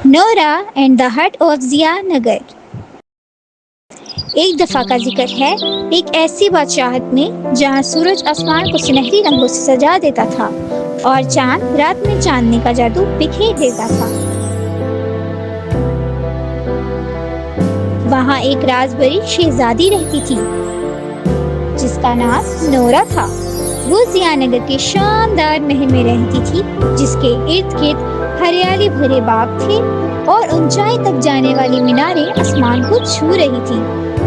Nora and the hut of Zia Nagar. ایک دفعہ کا ذکر ہے ایک ایسی بادشاہت میں جہاں سورج آسمان کو سنہری رنگوں سے سجا دیتا تھا اور چاند رات میں چاندنی کا جادو بکھیر دیتا تھا۔ وہاں ایک راز بری شہزادی رہتی تھی جس کا نام نورا تھا۔ وہ ضیاء نگر کے شاندار محل میں رہتی تھی جس کے ارد گرد ہریالی بھرے باغ تھے اور اونچائی تک جانے والی میناریں آسمان کو چھو رہی تھی۔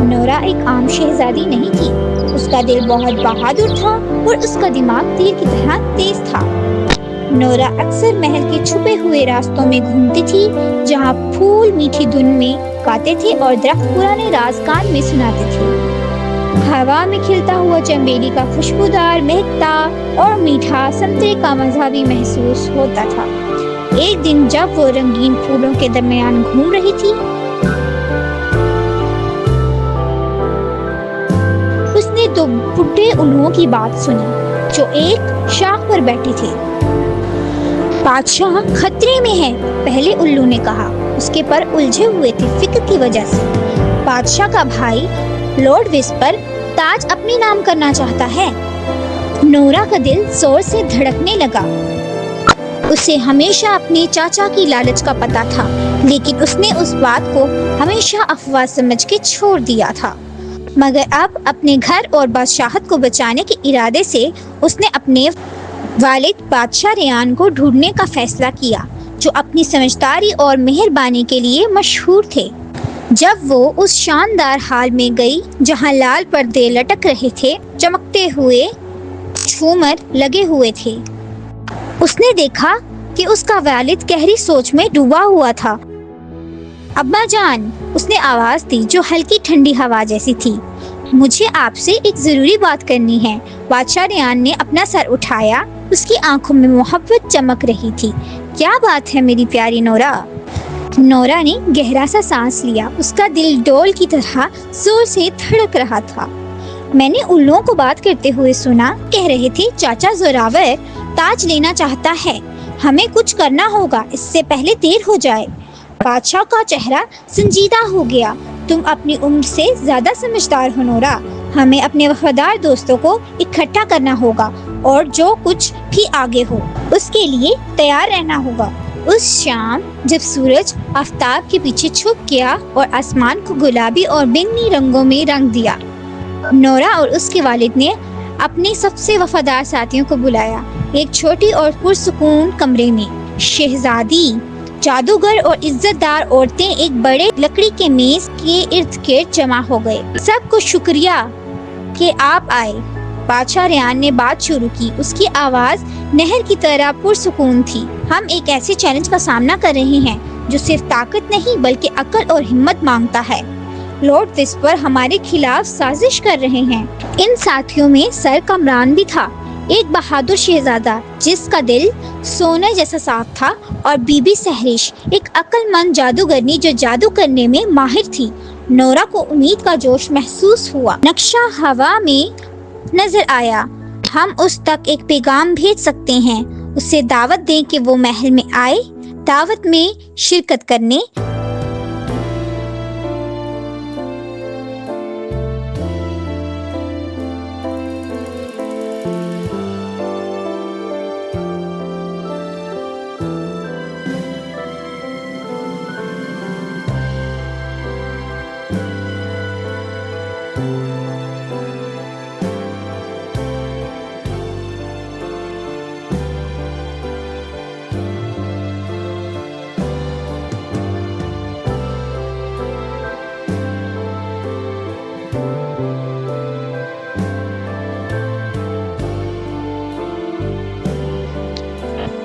نورا ایک عام شہزادی نہیں تھی، اس کا دل بہت بہادر تھا اور اس کا دماغ تیر کی طرح تیز تھا۔ نورا اکثر محل کے چھپے ہوئے راستوں میں گھومتی تھی جہاں پھول میٹھی دھن میں گاتے تھے اور درخت پرانے راز کان میں سناتے تھے۔ ہوا میں کھلتا ہوا چنبیلی کا خوشبودار مہکتا اور میٹھا سنترے کا مزہ بھی محسوس ہوتا تھا۔ ایک دن جب وہ رنگین پھولوں کے درمیان گھوم رہی تھی، اس نے دو بڈھے الوؤں کی بات سنی جو ایک شاخ پر بیٹھے تھے۔ بادشاہ خطرے میں ہے، پہلے الو نے کہا۔ اس کے پر الجھے ہوئے تھے فکر کی وجہ سے۔ بادشاہ کا بھائی لارڈ وسپر تاج اپنے نام کرنا چاہتا ہے۔ نورا کا دل زور سے دھڑکنے لگا۔ اسے ہمیشہ اپنے چاچا کی لالچ کا پتہ تھا، لیکن اس نے اس بات کو ہمیشہ افواہ سمجھ کے چھوڑ دیا تھا۔ مگر اب اپنے گھر اور بادشاہت کو بچانے کے ارادے سے اس نے اپنے والد بادشاہ ریان کو ڈھونڈنے کا فیصلہ کیا، جو اپنی سمجھداری اور مہربانی کے لیے مشہور تھے۔ جب وہ اس شاندار ہال میں گئی جہاں لال پردے لٹک رہے تھے، چمکتے ہوئے جھومر لگے ہوئے تھے، اس نے دیکھا کہ اس کا والد گہری سوچ میں ڈوبا ہوا تھا۔ ابا جان، اس نے آواز دی جو ہلکی ٹھنڈی ہوا جیسی تھی، مجھے آپ سے ایک ضروری بات کرنی ہے۔ بادشاہ ریان نے اپنا سر اٹھایا، اس کی آنکھوں میں محبت چمک رہی تھی۔ کیا بات ہے میری پیاری نورا؟ نورا نے گہرا سا سانس لیا، اس کا دل ڈول کی طرح زور سے دھڑک رہا تھا۔ میں نے الوؤں کو بات کرتے ہوئے سنا، کہہ رہے تھے چاچا زوراور تاج لینا چاہتا ہے، ہمیں کچھ کرنا ہوگا اس سے پہلے دیر ہو جائے۔ بادشاہ کا چہرہ سنجیدہ ہو گیا۔ تم اپنی عمر سے زیادہ سمجھدار ہو نورا، ہمیں اپنے وفادار دوستوں کو اکٹھا کرنا ہوگا اور جو کچھ بھی آگے ہو اس کے لیے تیار رہنا ہوگا۔ اس شام جب سورج آفتاب کے پیچھے چھپ گیا اور آسمان کو گلابی اور بینگنی رنگوں میں رنگ دیا، نورا اور اس کے والد نے اپنے سب سے وفادار ساتھیوں کو بلایا۔ ایک چھوٹی اور پرسکون کمرے میں شہزادی، جادوگر اور عزت دار عورتیں ایک بڑے لکڑی کے میز کے ارد گرد جمع ہو گئے۔ سب کو شکریہ کہ آپ آئے، بادشاہ ریان نے بات شروع کی۔ اس کی آواز نہر کی طرح پرسکون تھی۔ ہم ایک ایسے چیلنج کا سامنا کر رہے ہیں جو صرف طاقت نہیں بلکہ عقل اور ہمت مانگتا ہے۔ لارڈ وسپر ہمارے خلاف سازش کر رہے ہیں۔ ان ساتھیوں میں سر کامران بھی تھا، ایک بہادر شہزادہ جس کا دل سونے جیسا صاف تھا، اور بی بی سہرش، ایک عقل مند جادوگرنی جو جادو کرنے میں ماہر تھی۔ نورا کو امید کا جوش محسوس ہوا۔ نقشہ ہوا میں نظر آیا۔ ہم اس تک ایک پیغام بھیج سکتے ہیں، اسے دعوت دیں کہ وہ محل میں آئے، دعوت میں شرکت کرنے۔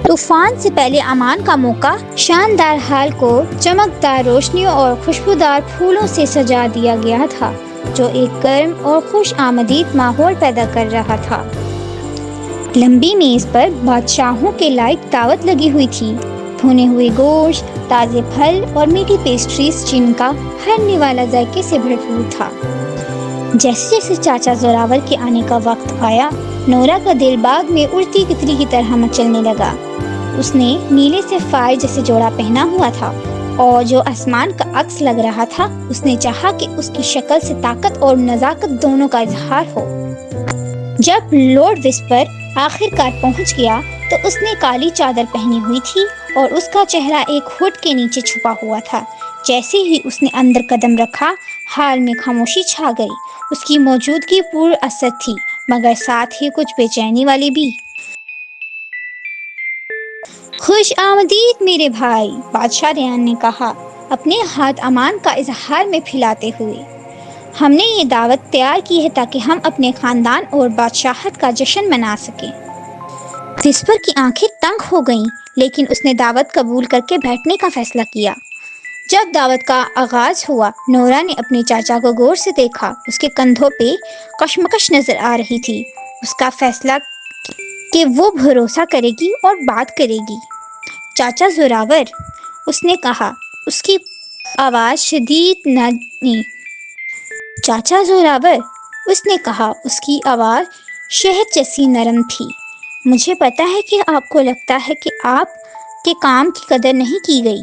طوفان سے پہلے امان کا موقع، شاندار ہال کو چمکدار روشنیوں اور خوشبودار پھولوں سے سجا دیا گیا تھا جو ایک گرم اور خوش آمدید ماحول پیدا کر رہا تھا۔ لمبی میز پر بادشاہوں کے لائق دعوت لگی ہوئی تھی، بھنے ہوئے گوشت، تازے پھل اور میٹھی پیسٹریز جن کا ہر نوالا ذائقے سے بھرپور تھا۔ جیسے جیسے چاچا زوراور کے آنے کا وقت آیا، نورا کا دل باغ میں اڑتی تتری کی طرح مچلنے لگا۔ اس نے نیلے سے فائر جیسے جوڑا پہنا ہوا تھا اور جو آسمان کا عکس لگ رہا تھا۔ اس نے چاہا کہ اس کی شکل سے طاقت اور نزاکت دونوں کا اظہار ہو۔ جب لارڈ وسپر آخر کار پہنچ گیا تو اس نے کالی چادر پہنی ہوئی تھی اور اس کا چہرہ ایک ہوڈ کے نیچے چھپا ہوا تھا۔ جیسے ہی اس نے اندر قدم رکھا، حال میں خاموشی چھا گئی۔ اس کی موجودگی پر اثر تھی، مگر ساتھ ہی کچھ بے چینی والی بھی۔ خوش آمدید میرے بھائی، بادشاہ ریان نے کہا، اپنے ہاتھ امان کا اظہار میں پھیلاتے ہوئے۔ ہم نے یہ دعوت تیار کی ہے تاکہ ہم اپنے خاندان اور بادشاہت کا جشن منا سکیں۔ وسپر کی آنکھیں تنگ ہو گئیں، لیکن اس نے دعوت قبول کر کے بیٹھنے کا فیصلہ کیا۔ جب دعوت کا آغاز ہوا، نورا نے اپنے چاچا کو غور سے دیکھا۔ اس کے کندھوں پہ کشمکش نظر آ رہی تھی۔ اس کا فیصلہ کہ وہ بھروسہ کرے گی اور بات کرے گی۔ چاچا زوراور، اس نے کہا، اس کی آواز شدید نرمی۔ چاچا زوراور، اس نے کہا، اس کی آواز شہد جیسی نرم تھی۔ مجھے پتا ہے کہ آپ کو لگتا ہے کہ آپ کے کام کی قدر نہیں کی گئی،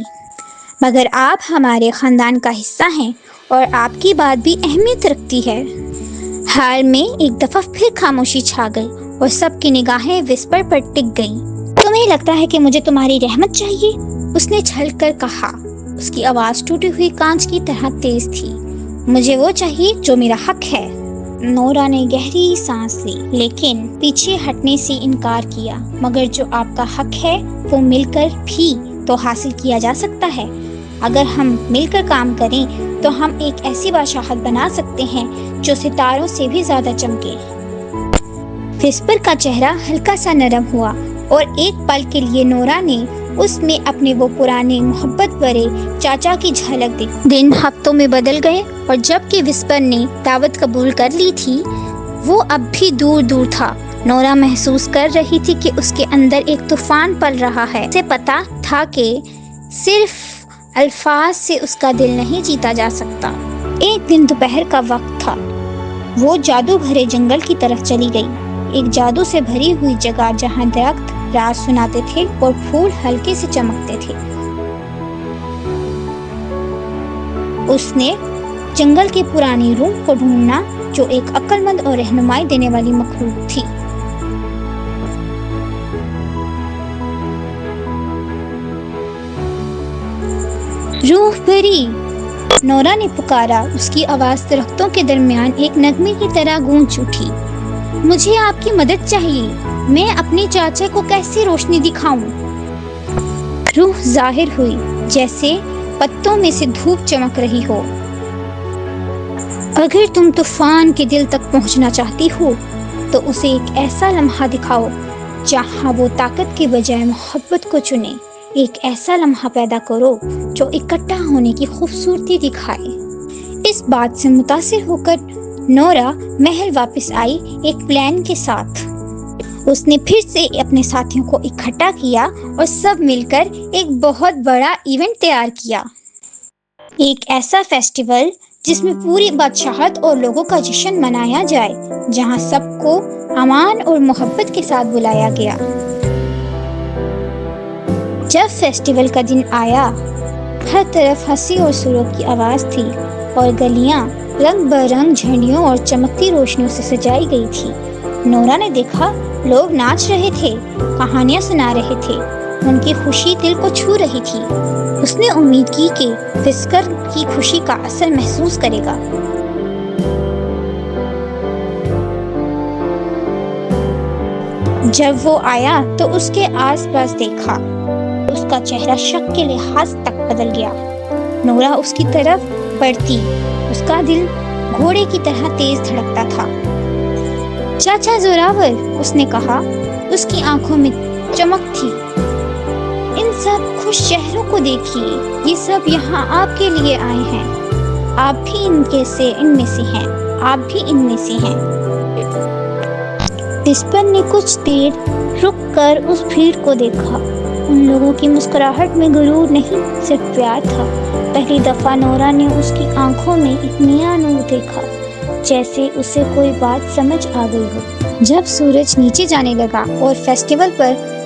مگر آپ ہمارے خاندان کا حصہ ہیں اور آپ کی بات بھی اہمیت رکھتی ہے۔ حال میں ایک دفعہ پھر خاموشی چھا گئی اور سب کی نگاہیں وسپر پر ٹک گئیں۔ تمہیں لگتا ہے کہ مجھے تمہاری رحمت چاہیے؟ اس نے چھل کر کہا۔ اس کی آواز ٹوٹی ہوئی کانچ کی طرح تیز تھی۔ مجھے وہ چاہیے جو میرا حق ہے۔ نورا نے گہری سانس لی، لیکن پیچھے ہٹنے سے انکار کیا۔ مگر جو آپ کا حق ہے وہ مل کر بھی تو حاصل کیا جا سکتا ہے۔ اگر ہم مل کر کام کریں تو ہم ایک ایسی بادشاہت بنا سکتے ہیں جو ستاروں سے بھی زیادہ چمکے۔ وسپر کا چہرہ ہلکا سا نرم ہوا اور ایک پل کے لیے نورا نے اس میں اپنے وہ پرانے محبت بھرے چاچا کی جھلک دیکھی۔ دن ہفتوں میں بدل گئے اور جب کہ وسپر نے دعوت قبول کر لی تھی، وہ اب بھی دور دور تھا۔ نورا محسوس کر رہی تھی کہ اس کے اندر ایک طوفان پل رہا ہے۔ اسے پتا تھا کہ صرف الفاظ سے اس کا دل نہیں جیتا جا سکتا۔ ایک دن دوپہر کا وقت تھا۔ وہ جادو بھرے جنگل کی طرف چلی گئی، ایک جادو سے بھری ہوئی جگہ جہاں درخت راز سناتے تھے اور پھول ہلکے سے چمکتے تھے۔ اس نے جنگل کے پرانی روح کو ڈھونڈنا جو ایک عقل مند اور رہنمائی دینے والی مخلوق تھی۔ روح بری، نورا نے پکارا۔ اس کی آواز درختوں کے درمیان ایک نغمے کی طرح گونج اٹھی۔ مجھے آپ کی مدد چاہیے۔ میں اپنے چاچا کو کیسے روشنی دکھاؤں؟ روح ظاہر ہوئی، جیسے پتوں میں سے دھوپ چمک رہی ہو۔ اگر تم طوفان کے دل تک پہنچنا چاہتی ہو تو اسے ایک ایسا لمحہ دکھاؤ جہاں وہ طاقت کے بجائے محبت کو چنے۔ ایک ایسا لمحہ پیدا کرو جو اکٹھا ہونے کی خوبصورتی دکھائے۔ اس بات سے متاثر ہو کر نورا محل واپس آئی ایک پلان کے ساتھ۔ اس نے پھر سے اپنے ساتھیوں کو اکٹھا کیا اور سب مل کر ایک بہت بڑا ایونٹ تیار کیا۔ ایک ایسا فیسٹیول جس میں پوری بادشاہت اور لوگوں کا جشن منایا جائے، جہاں سب کو امان اور محبت کے ساتھ بلایا گیا۔ جب فیسٹیول کا دن آیا، ہر طرف ہنسی اور سرور کی آواز تھی اور گلیاں رنگ برنگ جھنڈیوں اور چمکتی روشنیوں سے سجائی گئی تھی۔ نورا نے دیکھا لوگ ناچ رہے تھے، کہانیاں سنا رہے تھے، ان کی خوشی دل کو چھو رہی تھی۔ اس نے امید کی کہ وسپر کی خوشی کا اثر محسوس کرے گا۔ جب وہ آیا تو اس کے آس پاس دیکھا، اس کا چہرہ شک کے لحاظ تک بدل گیا۔ نورا اس کی طرف بڑھتی، اس کا دل گھوڑے کی طرح تیز دھڑکتا تھا۔ چاچا زوراور، اس نے کہا، اس کی آنکھوں میں چمک تھی۔ ان سب خوش چہروں کو دیکھیے، یہ سب یہاں آپ کے لیے آئے ہیں۔ آپ بھی ان میں سے ہیں، آپ بھی ان میں سے ہیں۔ وسپر نے کچھ دیر رک کر اس بھیڑ کو دیکھا۔ ان لوگوں کی مسکراہٹ میں غرور نہیں، صرف پیار تھا۔ پہلی دفعہ نورا نے اس کی آنکھوں میں ایک نیا نور دیکھا، جیسے اسے کوئی بات سمجھ آ گئی ہو۔ جب سورج نیچے جانے لگا اور festival per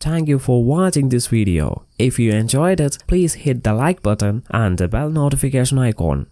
Thank you for watching this video. If you enjoyed it, please hit the like button and the bell notification icon.